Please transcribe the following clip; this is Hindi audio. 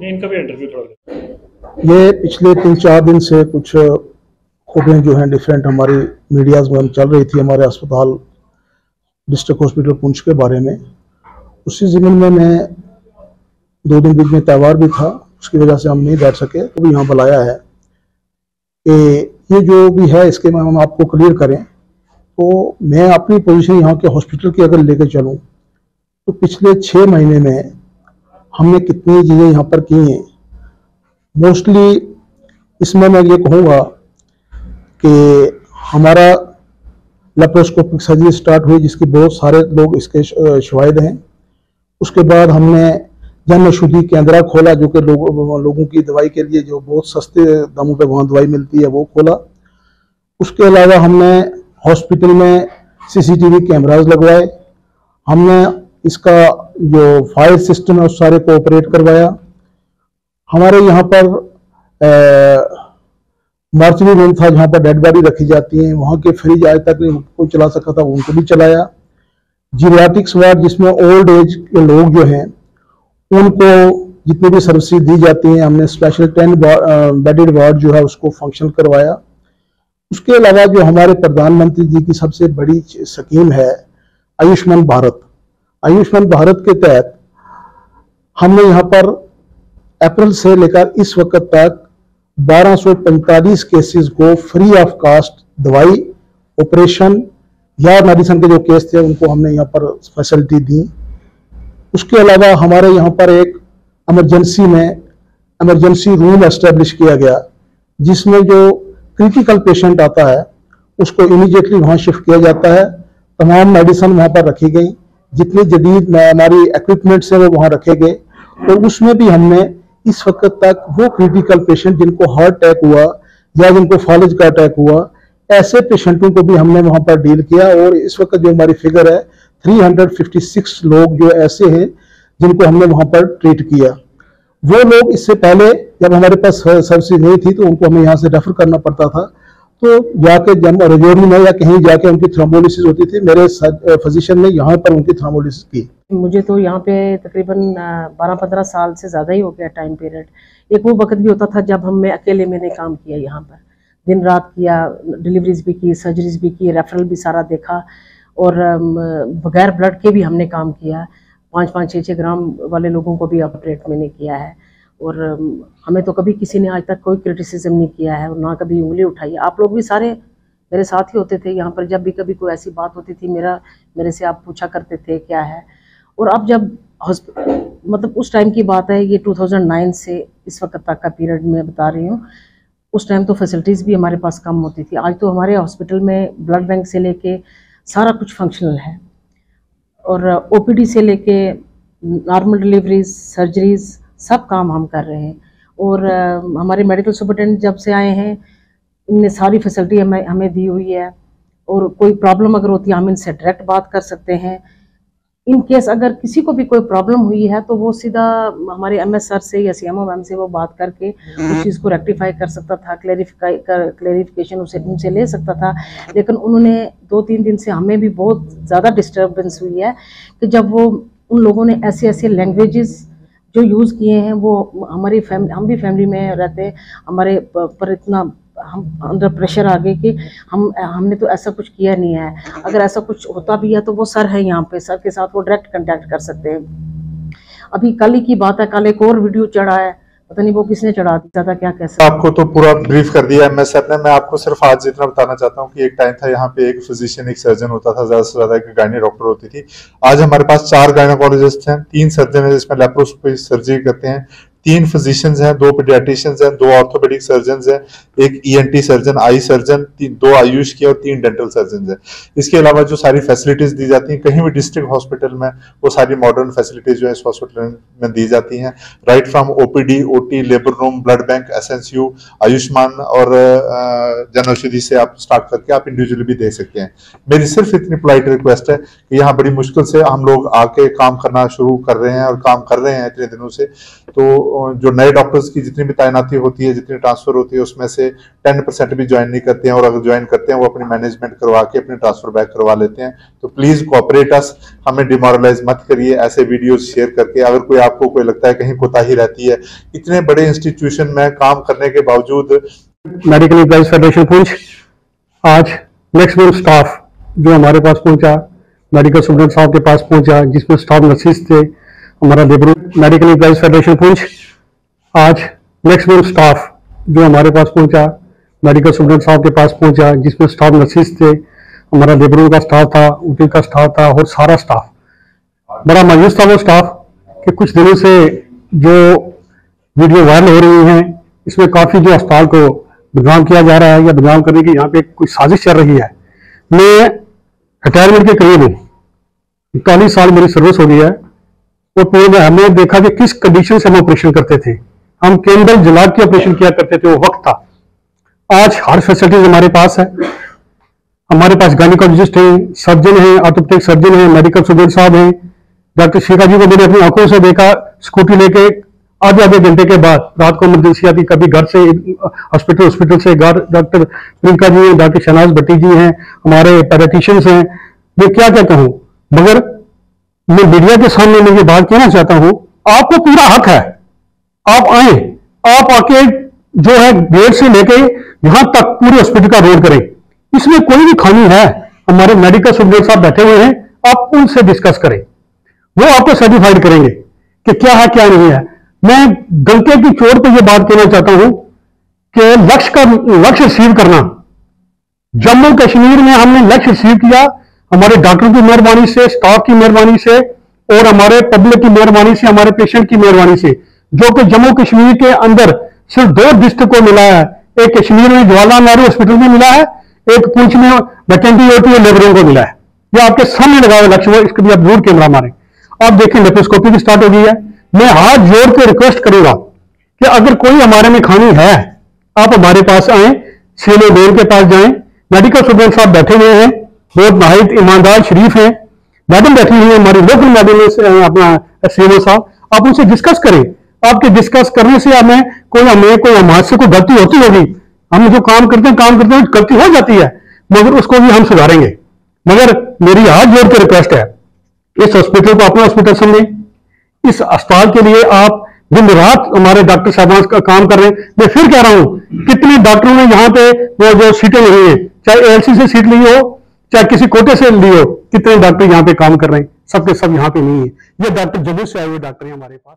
इनका भी इंटरव्यू थोड़ा। ये पिछले 3-4 दिन से कुछ खबरें जो हैं डिफरेंट हमारी मीडियाज में चल रही थी हमारे अस्पताल डिस्ट्रिक्ट हॉस्पिटल पुंछ के बारे में। उसी ज़मीन में मैं 2 दिन बीच में त्यौहार भी था, उसकी वजह से हम नहीं बैठ सके, तो भी यहाँ बुलाया है कि ये जो भी है इसके में हम आपको क्लियर करें। तो मैं अपनी पोजीशन यहाँ के हॉस्पिटल की अगर लेकर चलूँ तो पिछले 6 महीने में हमने कितनी चीज़ें यहाँ पर की हैं। मोस्टली इसमें मैं ये कहूँगा कि हमारा लेप्रोस्कोपिक सर्जरी स्टार्ट हुई जिसकी बहुत सारे लोग इसके शवाहिद हैं। उसके बाद हमने जन औषधि केंद्र खोला जो कि लोगों की दवाई के लिए जो बहुत सस्ते दामों पे वहाँ दवाई मिलती है वो खोला। उसके अलावा हमने हॉस्पिटल में CCTV कैमराज लगवाए। हमने इसका जो फायर सिस्टम है उस सारे को ऑपरेट करवाया। हमारे यहाँ पर मार्चरी रूम था जहाँ पर डेड बॉडी रखी जाती है, वहाँ के फ्रिज आज तक नहीं कोई चला सका था, उनको भी चलाया। जीरियाट्रिक्स वार्ड जिसमें ओल्ड एज के लोग जो हैं उनको जितनी भी सर्विसेज दी जाती हैं हमने स्पेशल 10 बेडेड वार्ड जो है उसको फंक्शन करवाया। उसके अलावा जो हमारे प्रधानमंत्री जी की सबसे बड़ी स्कीम है आयुष्मान भारत, आयुष्मान भारत के तहत हमने यहाँ पर अप्रैल से लेकर इस वक्त तक 1245 केसेस को फ्री ऑफ कास्ट दवाई, ऑपरेशन या मेडिसिन के जो केस थे उनको हमने यहाँ पर फैसिलिटी दी। उसके अलावा हमारे यहाँ पर एक इमरजेंसी में इमरजेंसी रूम एस्टेब्लिश किया गया जिसमें जो क्रिटिकल पेशेंट आता है उसको इमीडिएटली वहाँ शिफ्ट किया जाता है। तमाम मेडिसिन वहाँ पर रखी गई, जितने जदीद हमारी इक्विपमेंट्स हैं वो वहाँ रखे गए। और उसमें भी हमने इस वक्त तक वो क्रिटिकल पेशेंट जिनको हार्ट अटैक हुआ या जिनको फॉलेज का अटैक हुआ ऐसे पेशेंटों को भी हमने वहाँ पर डील किया। और इस वक्त जो हमारी फिगर है 356 लोग जो ऐसे हैं जिनको हमने वहाँ पर ट्रीट किया। वो लोग इससे पहले जब हमारे पास सर्विस नहीं थी तो उनको हमें यहाँ से रेफर करना पड़ता था, तो जाके जब रजौरी में या कहीं जाके उनकी थ्रोम्बोलिसिस होती थी, मेरे फिजिशियन ने यहाँ पर उनकी थ्रोम्बोलिसिस की। मुझे तो यहाँ पे तकरीबन 12-15 साल से ज़्यादा ही हो गया टाइम पीरियड। एक वो वक्त भी होता था जब मैं अकेले मैंने काम किया, यहाँ पर दिन रात किया, डिलीवरीज भी की, सर्जरीज भी की, रेफरल भी सारा देखा और बगैर ब्लड के भी हमने काम किया। 5-5, 6-6 ग्राम वाले लोगों को भी ऑपरेट मैंने किया है। और हमें तो कभी किसी ने आज तक कोई क्रिटिसिज्म नहीं किया है और ना कभी उंगली उठाई है। आप लोग भी सारे मेरे साथ ही होते थे यहाँ पर, जब भी कभी कोई ऐसी बात होती थी मेरे से आप पूछा करते थे क्या है। और अब जब मतलब उस टाइम की बात है, ये 2009 से इस वक्त तक का पीरियड मैं बता रही हूँ। उस टाइम तो फैसिलिटीज़ भी हमारे पास कम होती थी। आज तो हमारे हॉस्पिटल में ब्लड बैंक से लेके सारा कुछ फंक्शनल है और OPD से लेके नॉर्मल डिलीवरीज, सर्जरीज सब काम हम कर रहे हैं। और हमारे मेडिकल सुपरटेंडेंट जब से आए हैं इनने सारी फैसिलिटी हमें दी हुई है। और कोई प्रॉब्लम अगर होती है हम इनसे डायरेक्ट बात कर सकते हैं। इन केस अगर किसी को भी कोई प्रॉब्लम हुई है तो वो सीधा हमारे MS सर से या CMO मैम से वो बात करके उस चीज़ को रेक्टिफाई कर सकता था, क्लेरिफिकेशन उनसे ले सकता था। लेकिन उन्होंने 2-3 दिन से हमें भी बहुत ज़्यादा डिस्टर्बेंस हुई है कि जब वो उन लोगों ने ऐसे लैंग्वेजेस जो यूज़ किए हैं, वो हमारी फैमिली, हम भी फैमिली में रहते हैं, हमारे पर इतना हम अंडर प्रेशर आ गए कि हमने तो ऐसा कुछ किया नहीं है। अगर ऐसा कुछ होता भी है तो वो सर है यहाँ पे, सर के साथ वो डायरेक्ट कांटेक्ट कर सकते हैं। अभी कल ही की बात है, कल एक और वीडियो चढ़ा है, पता नहीं वो किसने चढ़ा दिया था, क्या कैसे। आपको तो पूरा ब्रीफ कर दिया MS सर ने। मैं आपको सिर्फ आज इतना बताना चाहता हूँ कि एक टाइम था यहाँ पे एक फिजिशियन, एक सर्जन होता था, ज्यादा से ज्यादा एक गायनी डॉक्टर होती थी। आज हमारे पास 4 गायनोकोलॉजिस्ट हैं, 3 सर्जन है जिसमें लेप्रोस्कोपिक सर्जरी करते हैं, 3 फिजिशियंस हैं, 2 पीडियाट्रिशियंस हैं, 2 ऑर्थोपेडिक सर्जन्स हैं, एक ENT surgeon, eye surgeon, 2 Ayush के और 3 डेंटल सर्जन हैं। इसके अलावा जो सारी फैसिलिटीज दी जाती हैं कहीं भी डिस्ट्रिक्ट हॉस्पिटल में, वो सारी मॉडर्न फैसिलिटीज जो है इस हॉस्पिटल में दी जाती हैं। Right from OPD, OT, labour room, blood bank, SNCU, Ayushman और जन औषधि से आप स्टार्ट करके आप इंडिविजुअली भी दे सकते हैं। मेरी सिर्फ इतनी पोलाइट रिक्वेस्ट है कि यहाँ बड़ी मुश्किल से हम लोग आके काम करना शुरू कर रहे हैं और काम कर रहे हैं इतने दिनों से, तो जो नए डॉक्टर्स की जितनी भी तैनाती होती है, जितनी ट्रांसफर होती है, उसमें से 10% भी ज्वाइन नहीं करते हैं, और अगर ज्वाइन करते हैं वो अपनी मैनेजमेंट करवा के अपने ट्रांसफर बैक करवा लेते हैं। तो प्लीज कोऑपरेट अस, हमें डिमोरलाइज मत करिए ऐसे वीडियोस शेयर करके। अगर कोई आपको कोई लगता है कहीं कोताही रहती है, इतने बड़े इंस्टीट्यूशन में काम करने के बावजूद। मेडिकल एम्प्लॉइज फेडरेशन पुंछ आज मैक्सिमम स्टाफ जो हमारे पास पहुंचा, मेडिकल स्टूडेंट साहब के पास पहुंचा, जिसमें स्टाफ नर्सिस थे, हमारा labour. Medical employees federation Poonch आज मैक्सिमम स्टाफ जो हमारे पास पहुंचा, मेडिकल स्टूडेंट साहब के पास पहुंचा, जिसमें स्टाफ नर्सिस थे, हमारा लेबरों का स्टाफ था, ऊटी का स्टाफ था, और सारा स्टाफ। बड़ा मायूस था वो स्टाफ कि कुछ दिनों से जो वीडियो वायरल हो रही हैं, इसमें काफी जो अस्पताल को बदनाम किया जा रहा है या बदनाम करने की यहाँ पे कोई साजिश चल रही है। मैं रिटायरमेंट के करीब हूँ, 41 साल मेरी सर्विस हो गई है, और पूरे में हमने देखा कि किस कंडीशन से हम ऑपरेशन करते थे। हम कैंडल जला के ऑपरेशन किया करते थे, वो वक्त था। आज हर फैसिलिटीज हमारे पास है। हमारे पास गायनेकोलॉजिस्ट हैं, सर्जन हैं, ऑर्थोपेडिक सर्जन हैं, मेडिकल स्टूडेंट साहब हैं। डॉक्टर शिखा जी को मैंने अपनी आंखों से देखा, स्कूटी लेके आधे घंटे के बाद रात को इमरजेंसी आती, कभी घर से हॉस्पिटल से घर। डॉक्टर प्रियंका जी हैं, डॉक्टर शहनाज भट्टी जी हैं, हमारे पैराटिशियंस हैं। मैं क्या क्या कहूं, मगर मैं मीडिया के सामने मैं ये बात कहना चाहता हूं, आपको पूरा हक है, आप आए, आप आके जो है गेट से लेके यहां तक पूरे हॉस्पिटल का रोड करें। इसमें कोई भी खामी है, हमारे मेडिकल स्टूडेंट साहब बैठे हुए हैं, आप उनसे डिस्कस करें, वो आपको सर्टिफाइड करेंगे कि क्या है क्या नहीं है। मैं डंके की चोट पे ये बात कहना चाहता हूं कि लक्ष्य रिसीव करना, जम्मू कश्मीर में हमने लक्ष्य रिसीव किया हमारे डॉक्टर की मेहरबानी से, स्टाफ की मेहरबानी से, और हमारे पब्लिक की मेहरबानी से, हमारे पेशेंट की मेहरबानी से, जो कि जम्मू कश्मीर के अंदर सिर्फ 2 डिस्ट्रिक्ट को मिला है। एक कश्मीर में जवाहरलाल नेहरू हॉस्पिटल में मिला है, एक पुंछ में मैटरनिटी ओटी और लेबरों को मिला है। ये आपके सामने लगा हुआ लक्ष्य, इसके लिए आप जरूर कैमरा मारें। आप देखें लेप्रोस्कोपी भी स्टार्ट हो गई है। मैं हाथ जोड़ के रिक्वेस्ट करूंगा कि अगर कोई हमारे में खामी है, आप हमारे पास आए, सीएमओ मेयर के पास जाएं। मेडिकल स्टूडेंट साहब बैठे हुए हैं, बहुत नाहित ईमानदार शरीफ हैं। मैडम बैठी हुई है, हमारी लोकल मैडम अपना सीएमओ साहब, आप उनसे डिस्कस करें। आपके डिस्कस करने से हमें कोई हमारे से कोई गलती होती होगी, हम जो काम करते हैं गलती हो जाती है, मगर उसको भी हम सुधारेंगे। मगर मेरी हाथ जोड़ के रिक्वेस्ट है, इस हॉस्पिटल को अपना हॉस्पिटल समझें। इस अस्पताल के लिए आप दिन रात हमारे डॉक्टर साहबान का काम कर रहे हैं। मैं फिर कह रहा हूं, कितने डॉक्टरों ने यहाँ पे वो जो सीटें नहीं है, चाहे एएलसी से सीट ली हो, चाहे किसी कोटे से ली हो, कितने डॉक्टर यहाँ पे काम कर रहे हैं, सबके सब यहाँ पे नहीं है। ये डॉक्टर जम्मू से आए हुए डॉक्टर हैं हमारे पास।